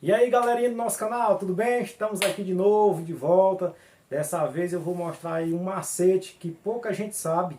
E aí galerinha do nosso canal, tudo bem? Estamos aqui de novo, de volta. Dessa vez eu vou mostrar aí um macete que pouca gente sabe,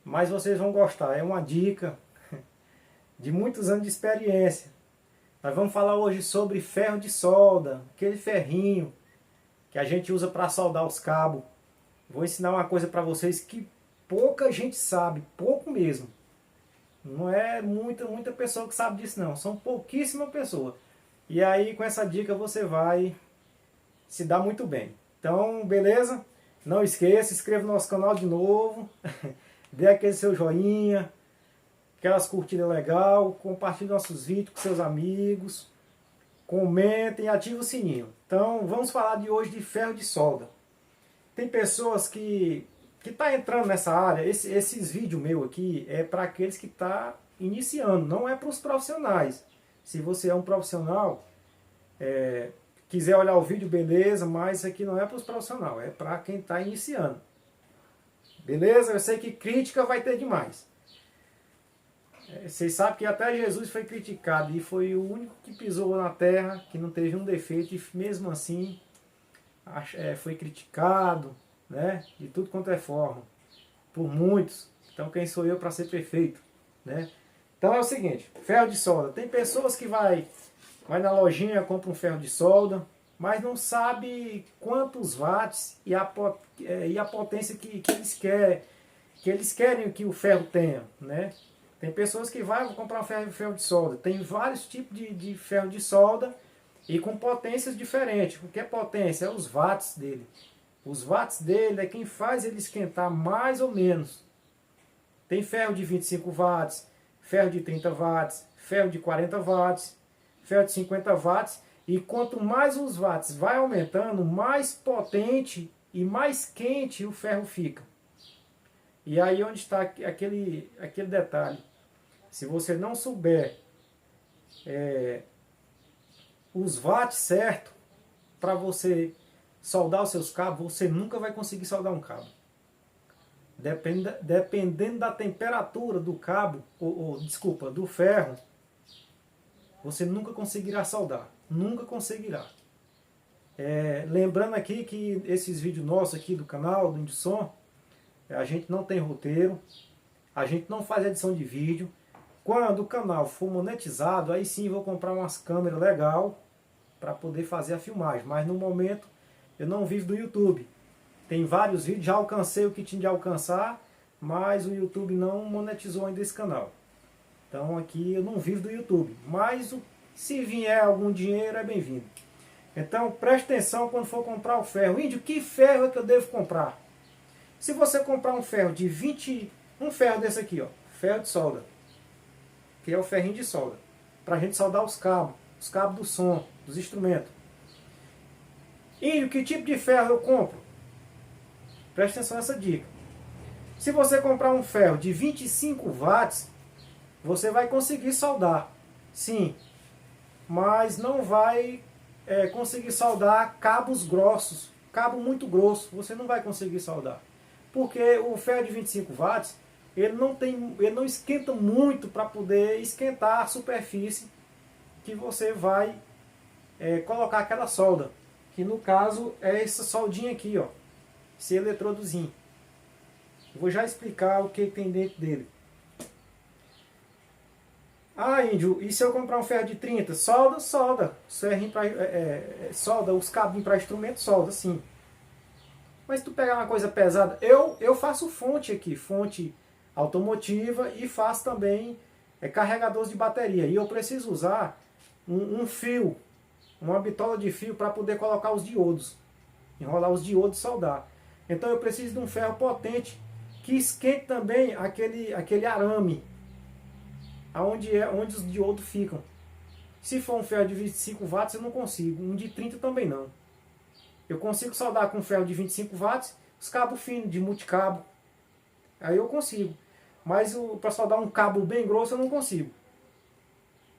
mas vocês vão gostar. É uma dica de muitos anos de experiência. Nós vamos falar hoje sobre ferro de solda, aquele ferrinho que a gente usa para soldar os cabos. Vou ensinar uma coisa para vocês que pouca gente sabe, pouco mesmo. Não é muita pessoa que sabe disso não, são pouquíssimas pessoas. E aí com essa dica você vai se dar muito bem. Então, beleza? Não esqueça, se inscreva no nosso canal de novo, dê aquele seu joinha, aquelas curtidas legal, compartilhe nossos vídeos com seus amigos, comentem e ative o sininho. Então, vamos falar de hoje de ferro de solda. Tem pessoas que tá entrando nessa área, esses vídeos meus aqui é para aqueles que tá iniciando, não é para os profissionais. Se você é um profissional, quiser olhar o vídeo, beleza, mas isso aqui não é para os profissionais, é para quem está iniciando. Beleza? Eu sei que crítica vai ter demais. Vocês sabem que até Jesus foi criticado e foi o único que pisou na terra, que não teve um defeito e mesmo assim foi criticado, né? De tudo quanto é forma, por muitos. Então quem sou eu para ser perfeito, né? Então é o seguinte, ferro de solda. Tem pessoas que vai na lojinha, compra um ferro de solda, mas não sabe quantos watts e a potência que eles querem que o ferro tenha, né? Tem pessoas que vão comprar um ferro de solda. Tem vários tipos de ferro de solda e com potências diferentes. O que é potência? É os watts dele. Os watts dele é quem faz ele esquentar mais ou menos. Tem ferro de 25 watts, ferro de 30 watts, ferro de 40 watts, ferro de 50 watts. E quanto mais os watts vai aumentando, mais potente e mais quente o ferro fica. E aí onde está aquele detalhe. Se você não souber os watts certos para você soldar os seus cabos, você nunca vai conseguir soldar um cabo. Dependendo da temperatura do cabo, desculpa, do ferro, você nunca conseguirá soldar. Nunca conseguirá. Lembrando aqui que esses vídeos nossos aqui do canal, do Indissom, a gente não tem roteiro, a gente não faz edição de vídeo. Quando o canal for monetizado, aí sim vou comprar umas câmeras legal para poder fazer a filmagem. Mas no momento eu não vivo do YouTube. Tem vários vídeos, já alcancei o que tinha de alcançar, mas o YouTube não monetizou ainda esse canal. Então aqui eu não vivo do YouTube, mas se vier algum dinheiro é bem-vindo. Então preste atenção quando for comprar o ferro. Índio, que ferro é que eu devo comprar? Se você comprar um ferro de 20, um ferro desse aqui, ó, ferro de solda, que é o ferrinho de solda, para a gente soldar os cabos do som, dos instrumentos. Índio, que tipo de ferro eu compro? Preste atenção nessa dica. Se você comprar um ferro de 25 watts, você vai conseguir soldar, sim, mas não vai conseguir soldar cabos grossos, cabo muito grosso, você não vai conseguir soldar. Porque o ferro de 25 watts, ele não esquenta muito para poder esquentar a superfície que você vai colocar aquela solda, que no caso é essa soldinha aqui, ó, esse eletrodozinho. Eu vou já explicar o que tem dentro dele. Ah, Índio, e se eu comprar um ferro de 30? Solda. Solda os cabos para instrumento, solda, sim. Mas se tu pegar uma coisa pesada, eu faço fonte aqui, fonte automotiva, e faço também carregadores de bateria. E eu preciso usar um fio, uma bitola de fio para poder colocar os diodos, enrolar os diodos e soldar. Então eu preciso de um ferro potente que esquente também aquele arame, onde os diodos ficam. Se for um ferro de 25 watts eu não consigo, um de 30 também não. Eu consigo soldar com ferro de 25 watts, os cabos finos de multicabo, aí eu consigo. Mas para soldar um cabo bem grosso eu não consigo.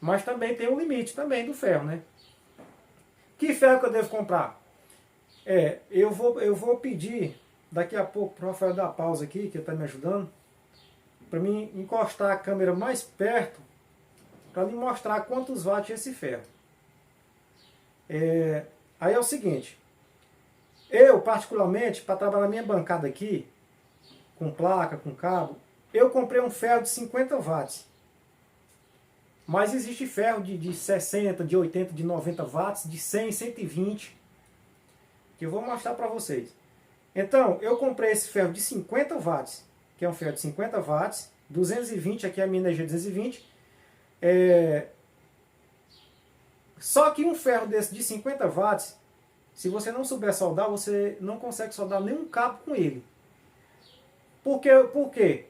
Mas também tem um limite também do ferro, né? Que ferro que eu devo comprar? Eu vou pedir daqui a pouco para o Rafael dar pausa aqui, que ele está me ajudando, para mim encostar a câmera mais perto, para lhe mostrar quantos watts é esse ferro. Aí é o seguinte, eu particularmente, para trabalhar na minha bancada aqui, com placa, com cabo, eu comprei um ferro de 50 watts. Mas existe ferro de 60, de 80, de 90 watts, de 100, 120, que eu vou mostrar para vocês. Então, eu comprei esse ferro de 50 watts, que é um ferro de 50 watts, 220, aqui é a minha energia 220. Só que um ferro desse de 50 watts, se você não souber soldar, você não consegue soldar nenhum cabo com ele. Por quê?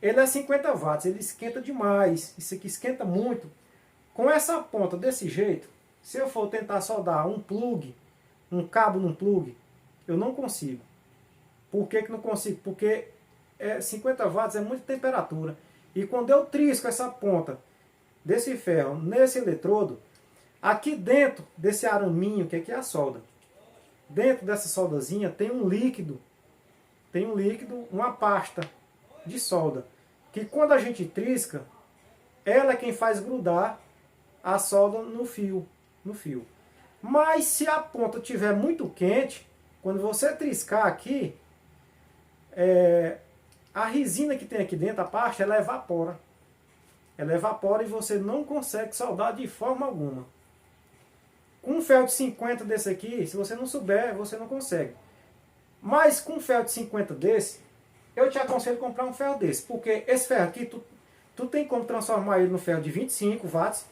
Ele é 50 watts, ele esquenta demais, isso aqui esquenta muito. Com essa ponta desse jeito, se eu for tentar soldar um plug, um cabo num plug, eu não consigo. Por que não consigo? Porque 50 watts é muita temperatura. E quando eu trisco essa ponta desse ferro nesse eletrodo, aqui dentro desse araminho, que aqui é a solda, dentro dessa soldazinha tem um líquido, uma pasta de solda, que quando a gente trisca, ela é quem faz grudar a solda no fio. Mas se a ponta estiver muito quente, quando você triscar aqui, a resina que tem aqui dentro, a pasta, ela evapora. Ela evapora e você não consegue soldar de forma alguma. Com um ferro de 50 desse aqui, se você não souber, você não consegue. Mas com um ferro de 50 desse, eu te aconselho a comprar um ferro desse. Porque esse ferro aqui, tu tem como transformar ele no ferro de 25 watts,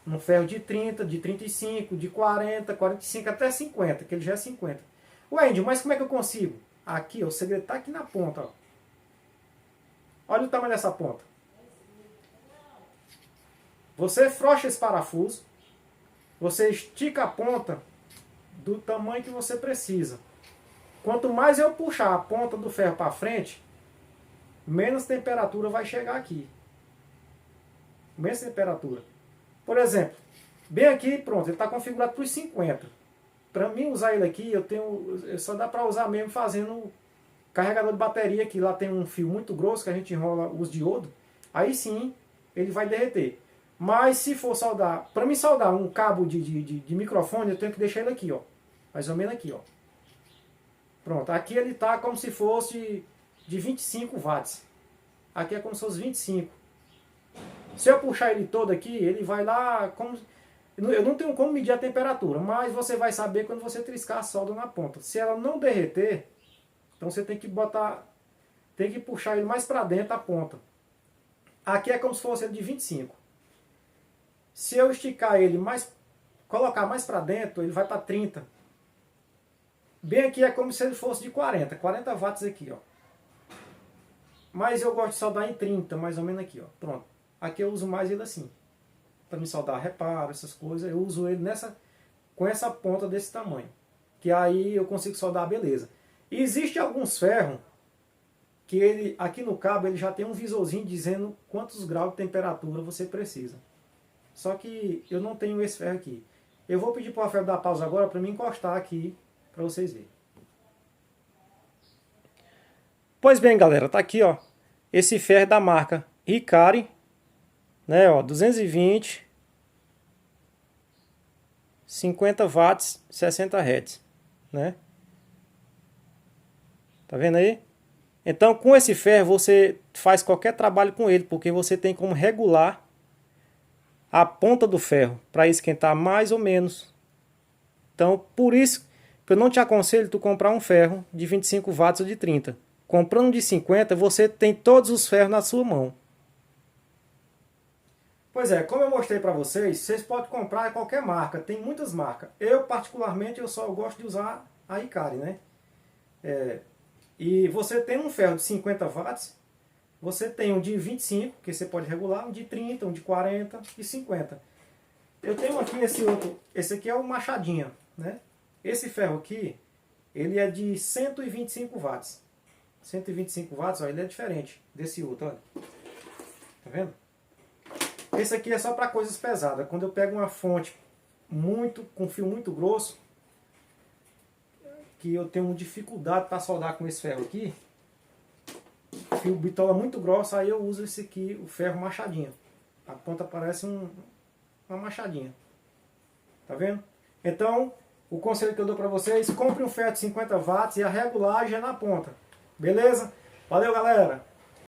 no ferro de 30, de 35, de 40, 45, até 50, que ele já é 50. Ué, Índio, mas como é que eu consigo? Aqui, ó, o segredo está aqui na ponta. Ó. Olha o tamanho dessa ponta. Você frouxa esse parafuso, você estica a ponta do tamanho que você precisa. Quanto mais eu puxar a ponta do ferro para frente, menos temperatura vai chegar aqui. Menos temperatura. Por exemplo, bem aqui, pronto, ele está configurado para os 50. Para mim usar ele aqui, só dá para usar mesmo fazendo carregador de bateria, que lá tem um fio muito grosso que a gente enrola os diodos. Aí sim, ele vai derreter. Mas se for soldar, para mim soldar um cabo de microfone, eu tenho que deixar ele aqui, ó. Mais ou menos aqui, ó. Pronto, aqui ele está como se fosse de 25 watts. Aqui é como se fosse 25. Se eu puxar ele todo aqui, ele vai lá como... Eu não tenho como medir a temperatura, mas você vai saber quando você triscar a solda na ponta. Se ela não derreter, então você tem que puxar ele mais para dentro a ponta. Aqui é como se fosse ele de 25. Se eu esticar ele colocar mais para dentro, ele vai para 30. Bem aqui é como se ele fosse de 40 watts aqui, ó. Mas eu gosto de soldar em 30, mais ou menos aqui, ó. Pronto. Aqui eu uso mais ele assim. Para me soldar reparo, essas coisas, eu uso ele com essa ponta desse tamanho. Que aí eu consigo soldar beleza. E existe alguns ferros que ele, aqui no cabo ele já tem um visorzinho dizendo quantos graus de temperatura você precisa. Só que eu não tenho esse ferro aqui. Eu vou pedir para o Rafael dar pausa agora para me encostar aqui para vocês verem. Pois bem, galera, tá aqui, ó, esse ferro da marca Hikari, né, ó, 220, 50 watts, 60 Hz, né? Tá vendo aí? Então, com esse ferro você faz qualquer trabalho com ele, porque você tem como regular a ponta do ferro para esquentar mais ou menos. Então, por isso que eu não te aconselho tu comprar um ferro de 25 watts ou de 30. Comprando de 50, você tem todos os ferros na sua mão. Pois é, como eu mostrei para vocês, vocês podem comprar qualquer marca, tem muitas marcas. Eu, particularmente, eu só gosto de usar a Hikari, né? E você tem um ferro de 50 watts, você tem um de 25, que você pode regular, um de 30, um de 40 e 50. Eu tenho aqui esse outro, esse aqui é o machadinha, né? Esse ferro aqui, ele é de 125 watts. 125 watts, ó, ele é diferente desse outro, olha. Tá vendo? Esse aqui é só para coisas pesadas. Quando eu pego uma fonte com fio muito grosso, que eu tenho dificuldade para soldar com esse ferro aqui, fio bitola muito grosso, aí eu uso esse aqui, o ferro machadinha. A ponta parece uma machadinha. Tá vendo? Então, o conselho que eu dou para vocês, compre um ferro de 50 watts e a regulagem é na ponta. Beleza? Valeu, galera!